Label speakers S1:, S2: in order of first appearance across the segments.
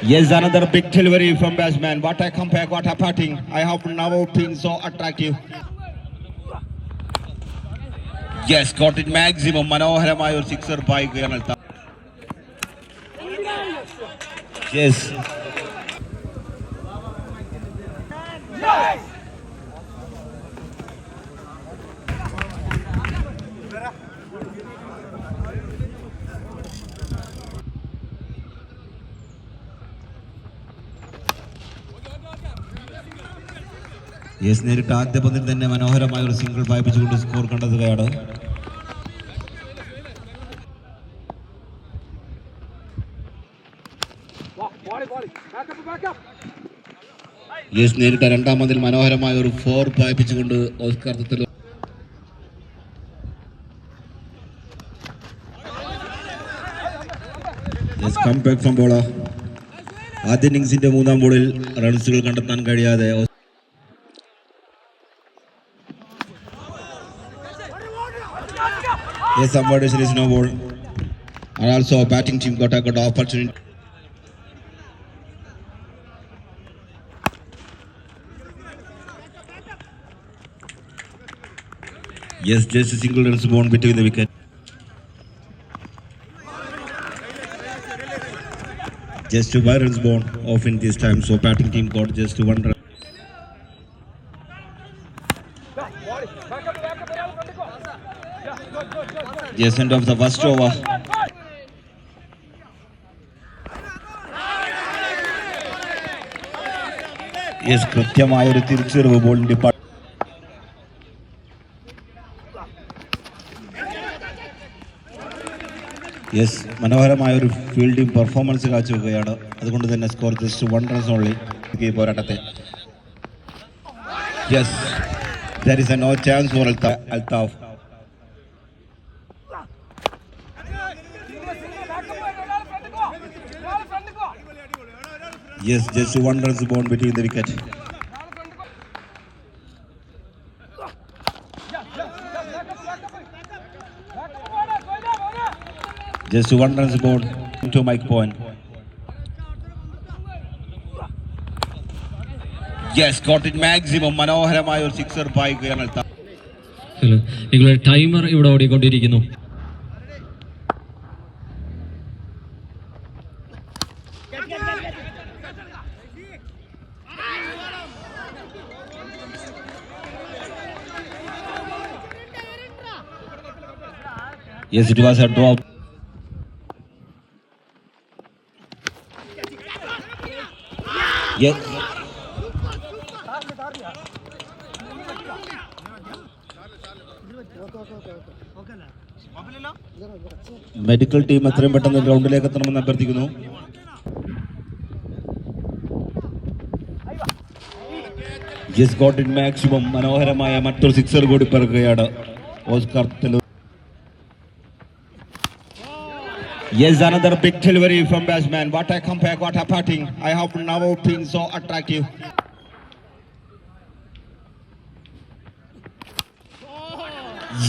S1: Yes, another big delivery from batsman. What a comeback, what a batting. I have never been so attractive. Yes, got it maximum. മനോഹരമായ ഒരു sixer പായിക്കുകയാണ് Althaf. Yes. Yes, നേരിട്ട് ആദ്യ പന്തിൽ തന്നെ മനോഹരമായ ഒരു സിംഗിൾ പായിപ്പിച്ചുകൊണ്ട് സ്കോർ കണ്ടെത്തുകയാണ്. യെസ്, നേരിട്ട രണ്ടാം പന്തിൽ മനോഹരമായ ഒരു 4 പായിപ്പിച്ചുകൊണ്ട് ഓസ്കാർ തത്തൽ. Yes, come back from bowler. ആദ്യ ഇന്നിംഗ്സിന്റെ മൂന്നാം ബോളിൽ റൺസുകൾ കണ്ടെത്താൻ കഴിയാതെ yes, somebody is no ball, and also batting team got a good opportunity. Yes, just a single runs born between the wicket. Just 2 runs born off in this time, so batting team got just 1 run. Yes, end of the first over. Yes, കൃത്യമായ ഒരു തിരിച്ചുവരവ് ബോളിന്റെ yes, മനോഹരമായ ഒരു fielding performance കാഴ്ചവെക്കുകയാണ്. അതുകൊണ്ട് തന്നെ score just 1 runs only ഈ പോരാട്ടത്തെ. Yes, there is a no chance for Altaf. Yes, just 1 runs born between the wicket. Just 1 runs born to Mike Point. Yes, got it maximum. മനോഹരമായ ഒരു sixer പായിക്കുകയാണ് Althaf.
S2: Hello, നിങ്ങളുടെ timer ഇവിടെ ഓടിക്കൊണ്ടിരിക്കുന്നു.
S1: Yes, it was a drop. Yes. Medical team എത്രയും പെട്ടെന്ന് ഗ്രൗണ്ടിലേക്ക് എത്തണമെന്ന് അഭ്യർത്ഥിക്കുന്നു. Yes, got in maximum. മനോഹരമായ മറ്റൊരു സിക്സർ കൂടി പിറക്കുകയാണ് Oscar തത്തൽ. Yes, another big delivery from batsman. What a comeback, what a batting. I have never been so attractive.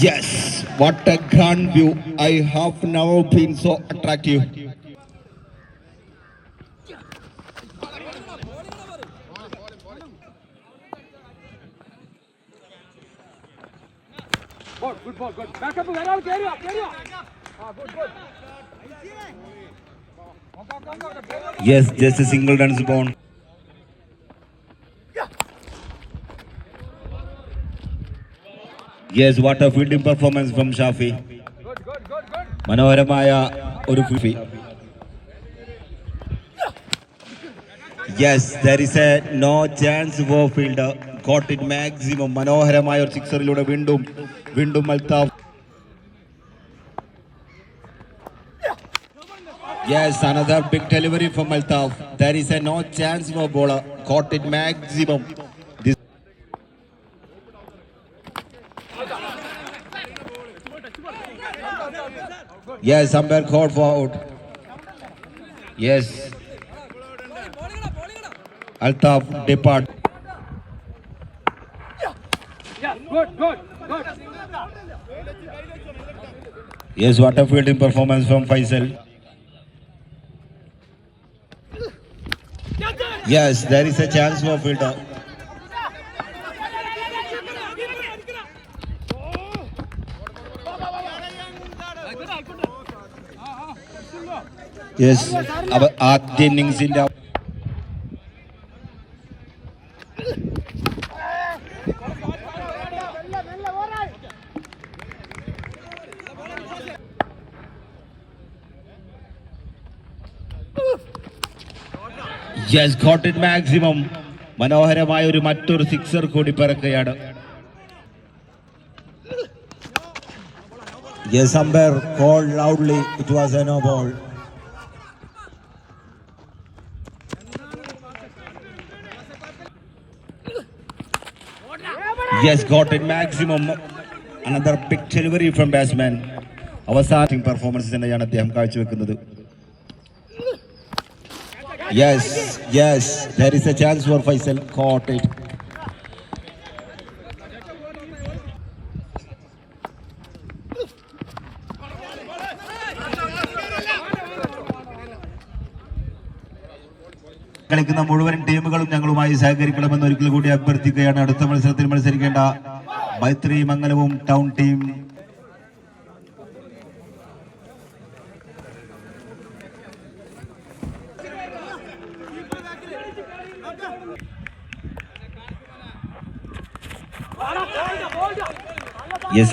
S1: Yes, what a grand view. I have never been so attractive.
S3: Good ball, good. Back up, carry up. Good.
S1: Yes, just a single runs born. Yes, what a fielding performance from Shafi.
S3: Good.
S1: മനോഹരമായ ഒരു Fifi. Yes, there is a no chance for fielder. Got it maximum. മനോഹരമായ ഒരു സിക്സറിലൂടെ വീണ്ടും Althaf. Yes, another big delivery from Altaf. There is a no chance for bowler. Caught it maximum. This. Yes, umpire called for out. Yes. Altaf depart.
S3: Good.
S1: Yes, what a fielding performance from Faisal. Yes, there is a chance for fielder. Yes, ആദ്യ ഇന്നിംഗ്സിന്റെ Yes, got it maximum. മനോഹരമായ ഒരു മറ്റൊരു sixer കൂടി പറക്കുകയാണ്. Yes, umpire called loudly. It was a no ball. Yes, got it maximum. Another big delivery from batsman. അവസാന performance തന്നെയാണ് അദ്ദേഹം കാഴ്ചവെക്കുന്നത്. Yes, yes, there is a chance for Faisal. Caught it. കളിക്കുന്ന മുഴുവൻ ടീമുകളും ഞങ്ങളുമായി സഹകരിക്കണമെന്ന് ഒരിക്കൽ കൂടി അഭ്യർത്ഥിക്കുകയാണ്. അടുത്ത മത്സരത്തിൽ മത്സരിക്കേണ്ട മൈത്രി മംഗലവും ടൗൺ ടീം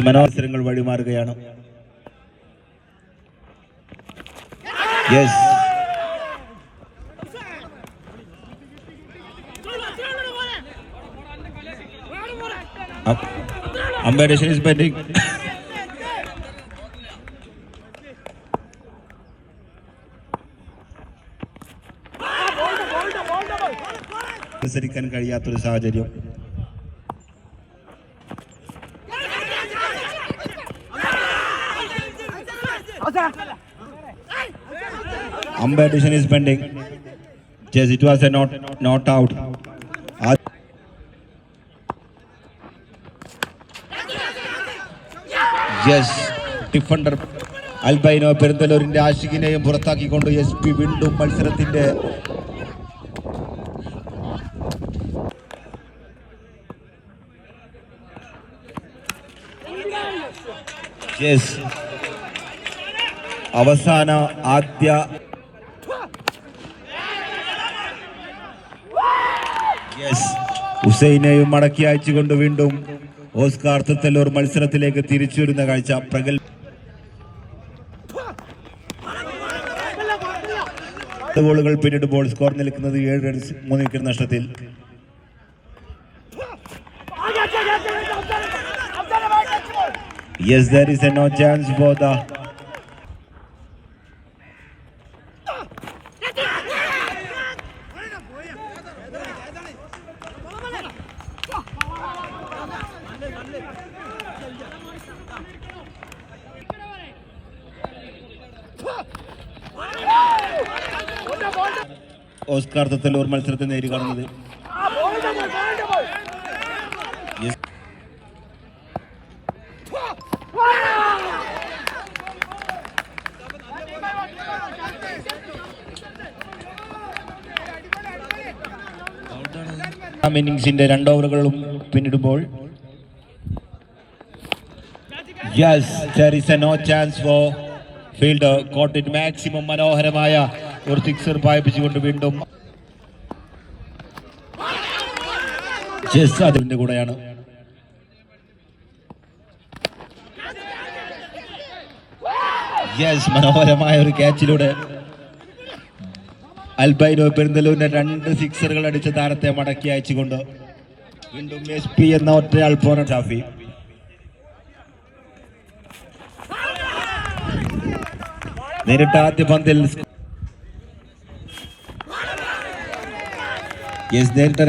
S1: മനോഹരങ്ങൾ വഴിമാറുകയാണ്. Yes, umpire decision is pending. മത്സരിക്കാൻ കഴിയാത്തൊരു സാഹചര്യം. Umpire decision is pending. Yes, it was a not out. Yes, defender അൽബൈനോ പെരുന്തലൂരിന്റെ ആഷിഖിനെയും പുറത്താക്കിക്കൊണ്ട് SP വീണ്ടും മത്സരത്തിന്റെ അവസാന ആദ്യ ഹുസൈനെയും മടക്കി അയച്ചുകൊണ്ട് വീണ്ടും ഓസ്കാർ തത്തല്ലൂർ മത്സരത്തിലേക്ക് തിരിച്ചു വരുന്ന കാഴ്ച ബോളുകൾ പിന്നിടുമ്പോൾ സ്കോർ നിൽക്കുന്നത് 7 റൺസ് 3 വിക്കറ്റ് നഷ്ടത്തിൽ. Yes, there is a no chance for the Oscar Thathallur മത്സരത്തെ നേരിടുന്നത്. ഇന്നിംഗ്സിന്റെ 2 ഓവറുകളും പിന്നിടുമ്പോൾ yes, there is a no chance for fielder. Caught it maximum. മനോഹരമായ ഒരു സിക്സർ പായിപ്പിച്ചുകൊണ്ട് വീണ്ടും അതിന്റെ കൂടെയാണ്. യെസ്, മനോഹരമായ ഒരു ക്യാച്ചിലൂടെ അൽബൈനോ പെരുന്തലൂരിന്റെ 2 സിക്സറുകൾ അടിച്ച താരത്തെ മടക്കി അയച്ചുകൊണ്ട് വീണ്ടും SP എന്ന ഒറ്റയാൾ പോരാട്ടം. ഷാഫി നേരിട്ട ആദ്യ പന്തിൽ നേരിട്ട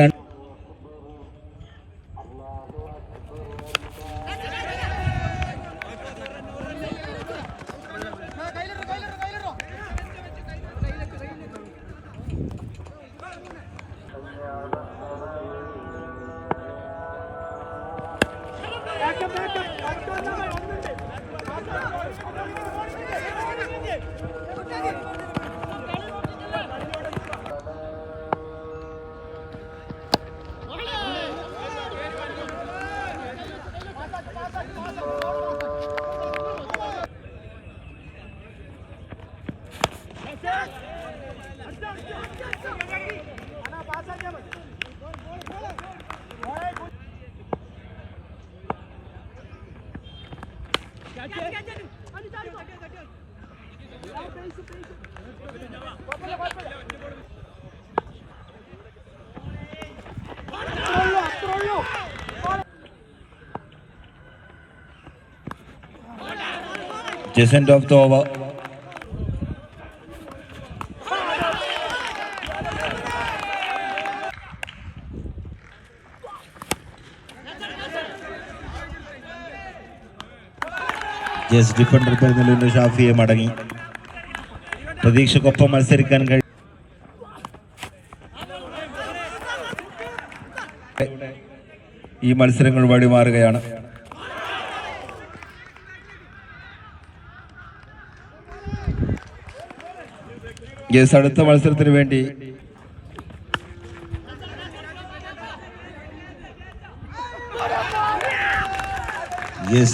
S1: Just end of the over. Just defender Benjamin Shafi മടങ്ങി. പ്രതീക്ഷയ്ക്കൊപ്പം മത്സരിക്കാൻ കഴിയും. ഈ മത്സരങ്ങൾ വഴിമാറുകയാണ്. അടുത്ത മത്സരത്തിന് വേണ്ടി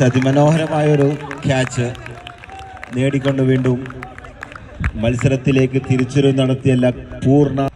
S1: അതിമനോഹരമായൊരു ക്യാച്ച് നേടിക്കൊണ്ട് വീണ്ടും മത്സരത്തിലേക്ക് തിരിച്ചുവരവ് നടത്തിയല്ല പൂർണ്ണ